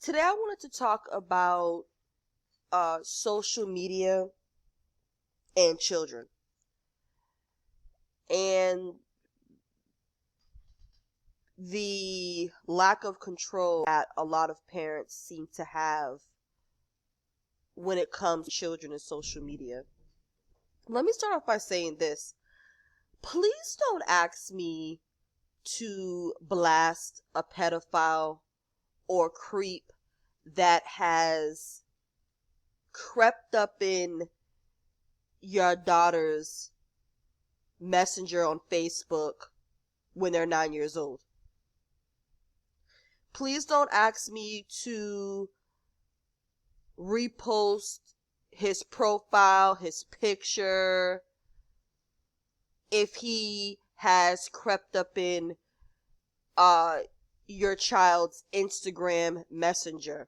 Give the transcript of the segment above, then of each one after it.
Today I wanted to talk about social media and children and the lack of control that a lot of parents seem to have when it comes to children and social media. Let me start off by saying this. Please don't ask me to blast a pedophile or creep that has crept up in your daughter's messenger on Facebook when they're 9 years old. Please don't ask me to repost his profile, his picture, if he has crept up in your child's Instagram messenger.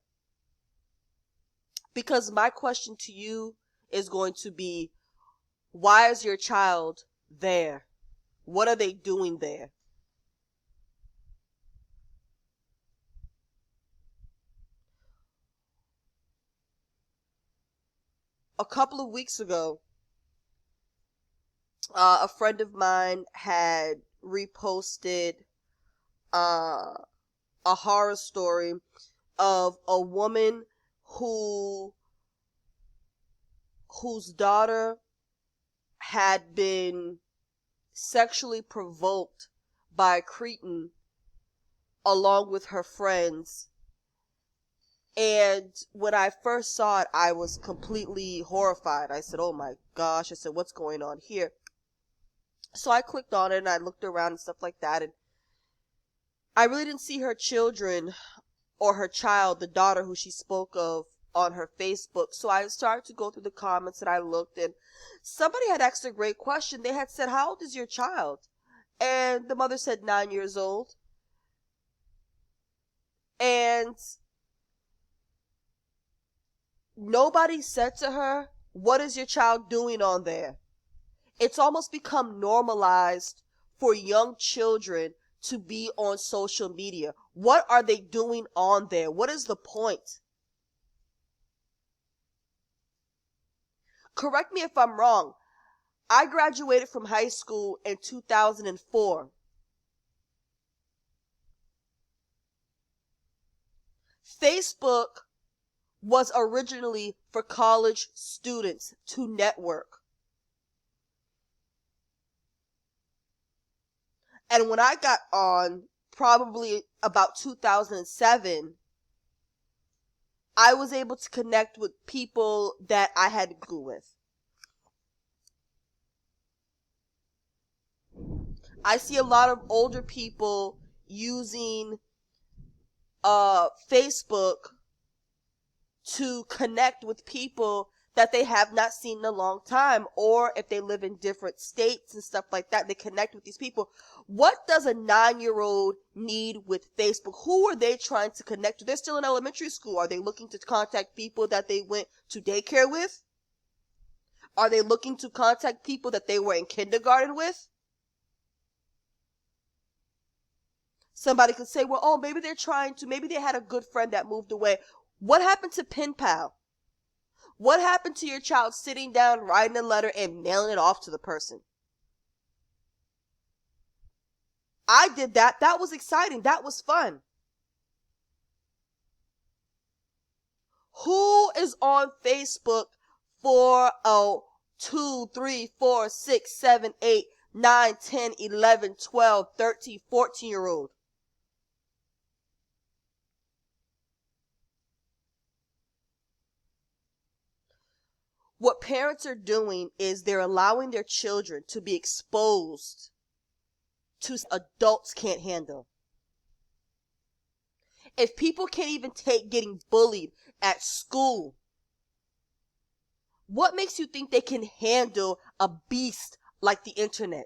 Because my question to you is going to be, why is your child there? What are they doing there? A couple of weeks ago, a friend of mine had reposted uh, a horror story of a woman who whose daughter had been sexually provoked by a cretin along with her friends. And when I first saw it, I was completely horrified. I said, oh my gosh. I said, what's going on here? So I clicked on it and I looked around and stuff like that. And I really didn't see her children or her child, the daughter who she spoke of, on her Facebook. So I started to go through the comments and I looked, and somebody had asked a great question. They had said, how old is your child? And the mother said 9 years old. And nobody said to her, what is your child doing on there? It's almost become normalized for young children to be on social media. What are they doing on there? What is the point? Correct me if I'm wrong. I graduated from high school in 2004. Facebook was originally for college students to network. And when I got on, probably about 2007, I was able to connect with people that I had to go with. I see a lot of older people using Facebook to connect with people that they have not seen in a long time, or if they live in different states and stuff like that, they connect with these people. What does a 9-year-old need with Facebook? Who are they trying to connect to? They're still in elementary school. Are they looking to contact people that they went to daycare with? Are they looking to contact people that they were in kindergarten with? Somebody could say, well, oh, maybe maybe they had a good friend that moved away. What happened to pen pal? What happened to your child sitting down, writing a letter, and mailing it off to the person? I did that. That was exciting. That was fun. Who is on Facebook for a 2, 3, 4, 6, 7, 8, 9, 10, 11, 12, 13, 14-year-old? What parents are doing is they're allowing their children to be exposed to adults can't handle. If people can't even take getting bullied at school, what makes you think they can handle a beast like the internet?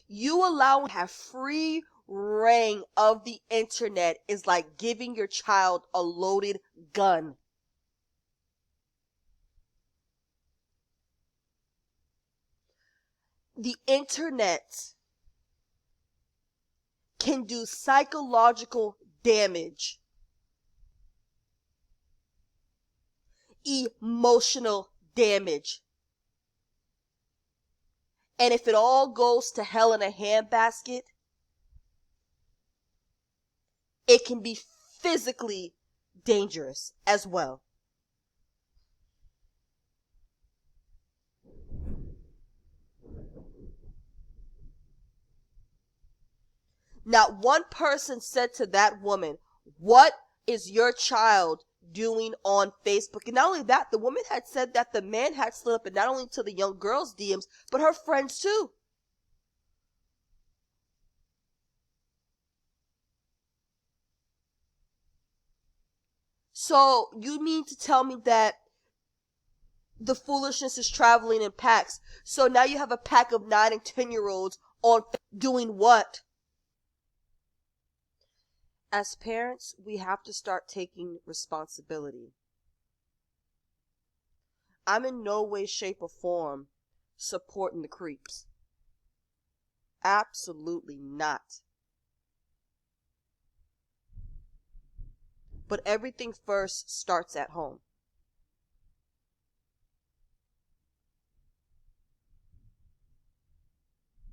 You allow to have free reign of the internet is like giving your child a loaded gun. The internet can do psychological damage, emotional damage. And if it all goes to hell in a handbasket, it can be physically dangerous as well. Not one person said to that woman, "What is your child doing on Facebook?" And not only that, the woman had said that the man had slid up, and not only to the young girl's DMs, but her friends too. So you mean to tell me that the foolishness is traveling in packs? So now you have a pack of 9 and 10-year-olds on doing what? As parents, we have to start taking responsibility. I'm in no way, shape, or form supporting the creeps. Absolutely not. But everything first starts at home.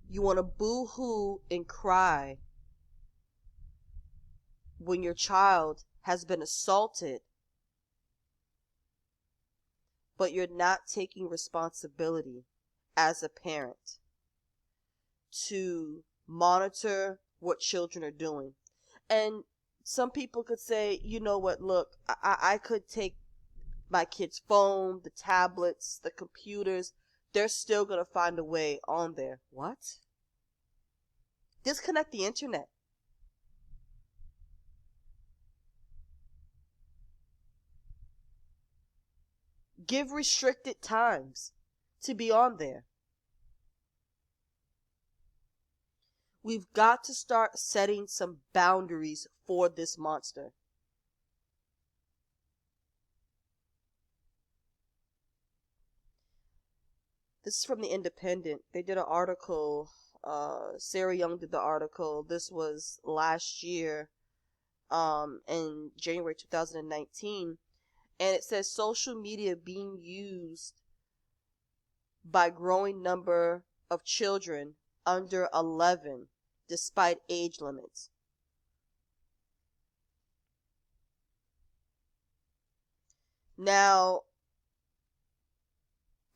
You want to boo-hoo and cry when your child has been assaulted, but you're not taking responsibility as a parent to monitor what children are doing. And some people could say, you know what, look, I could take my kids' phone, the tablets, the computers. They're still going to find a way on there. What? Disconnect the internet. Give restricted times to be on there. We've got to start setting some boundaries for this monster. This is from The Independent. They did an article. Sarah Young did the article. This was last year, in January 2019. And it says social media being used by growing number of children under 11 despite age limits. Now,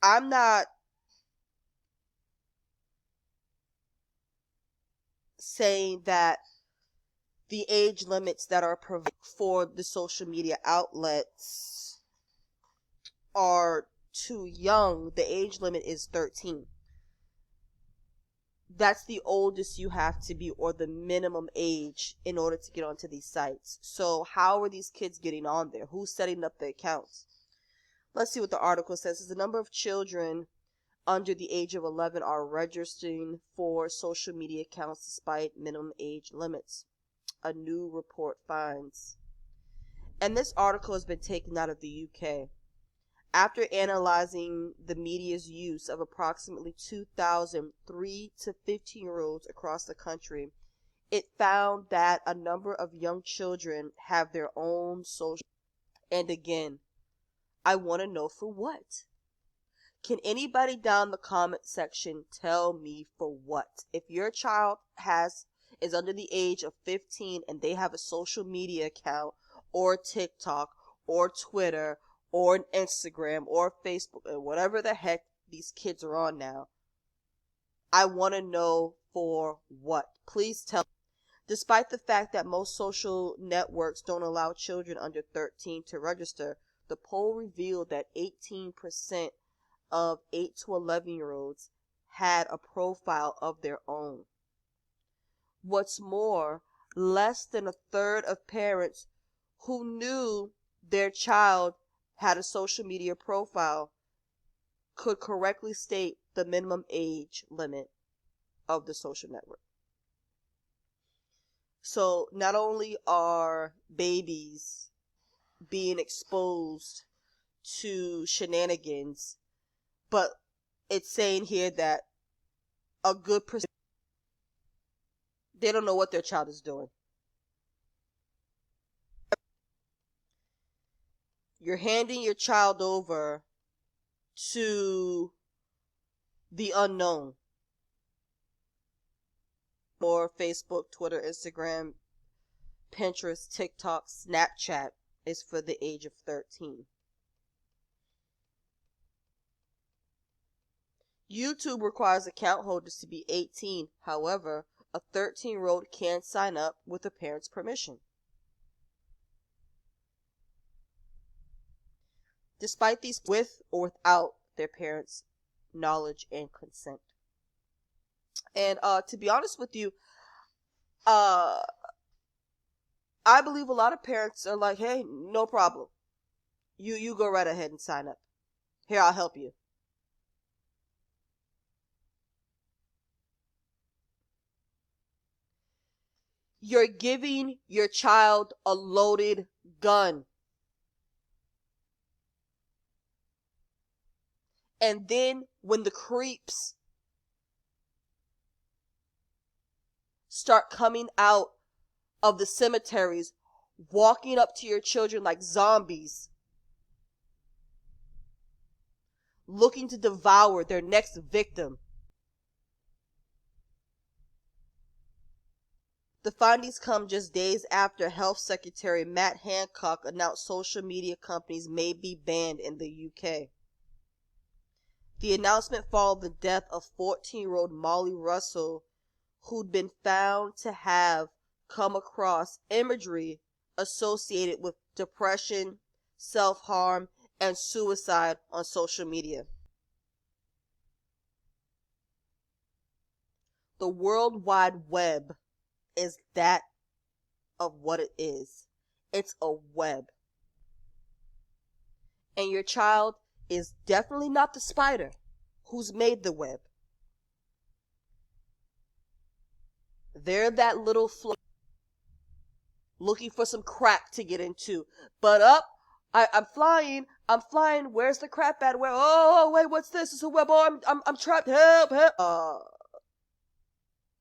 I'm not saying that the age limits that are provided for the social media outlets are too young. The age limit is 13. That's the oldest you have to be, or the minimum age in order to get onto these sites. So how are these kids getting on there? Who's setting up the accounts? Let's see what the article says. The number of children under the age of 11 are registering for social media accounts despite minimum age limits, a new report finds. And this article has been taken out of the UK. After analyzing the media's use of approximately 2,000 3 to 15-year-olds across the country, it found that a number of young children have their own social. And again, I want to know for what? Can anybody down the comment section tell me for what? If your child is under the age of 15 and they have a social media account or TikTok or Twitter or an Instagram or Facebook or whatever the heck these kids are on now, I want to know for what. Please tell. Despite the fact that most social networks don't allow children under 13 to register, the poll revealed that 18% of 8 to 11-year-olds had a profile of their own. What's more, less than a third of parents who knew their child had a social media profile could correctly state the minimum age limit of the social network. So not only are babies being exposed to shenanigans, but it's saying here that a good percent They don't know what their child is doing. You're handing your child over to the unknown. Or Facebook, Twitter, Instagram, Pinterest, TikTok, Snapchat is for the age of 13. YouTube requires account holders to be 18. However, a 13-year-old can sign up with a parent's permission. Despite these, with or without their parents' knowledge and consent. And to be honest with you, I believe a lot of parents are like, hey, no problem. You go right ahead and sign up. Here, I'll help you. You're giving your child a loaded gun. And then when the creeps start coming out of the cemeteries, walking up to your children like zombies, looking to devour their next victim. The findings come just days after Health Secretary Matt Hancock announced social media companies may be banned in the UK. The announcement followed the death of 14-year-old Molly Russell, who'd been found to have come across imagery associated with depression, self-harm, and suicide on social media. The World Wide Web is that of what it is. It's a web. And your child is definitely not the spider who's made the web. They're that little fly looking for some crack to get into. But I'm flying. Where's the crap at? Where? Oh, wait, what's this? It's a web. Oh, I'm trapped. Help.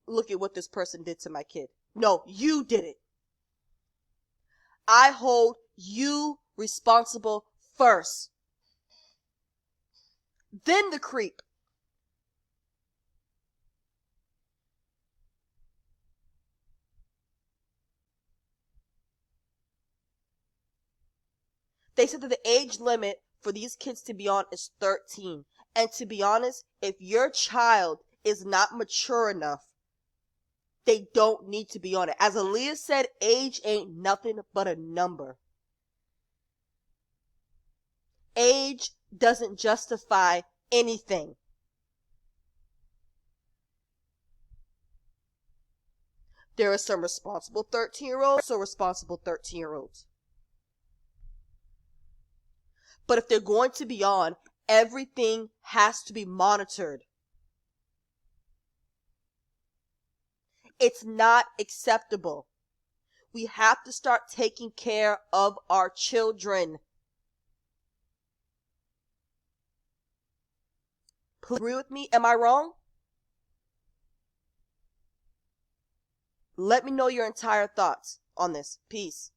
Look at what this person did to my kid. No, you did it. I hold you responsible first. Then the creep. They said that the age limit for these kids to be on is 13. And to be honest, if your child is not mature enough, they don't need to be on it. As Aaliyah said, age ain't nothing but a number. Age doesn't justify anything. There are some responsible 13-year-olds, so responsible 13-year-olds. But if they're going to be on, everything has to be monitored. It's not acceptable. We have to start taking care of our children. Please agree with me? Am I wrong? Let me know your entire thoughts on this. Peace.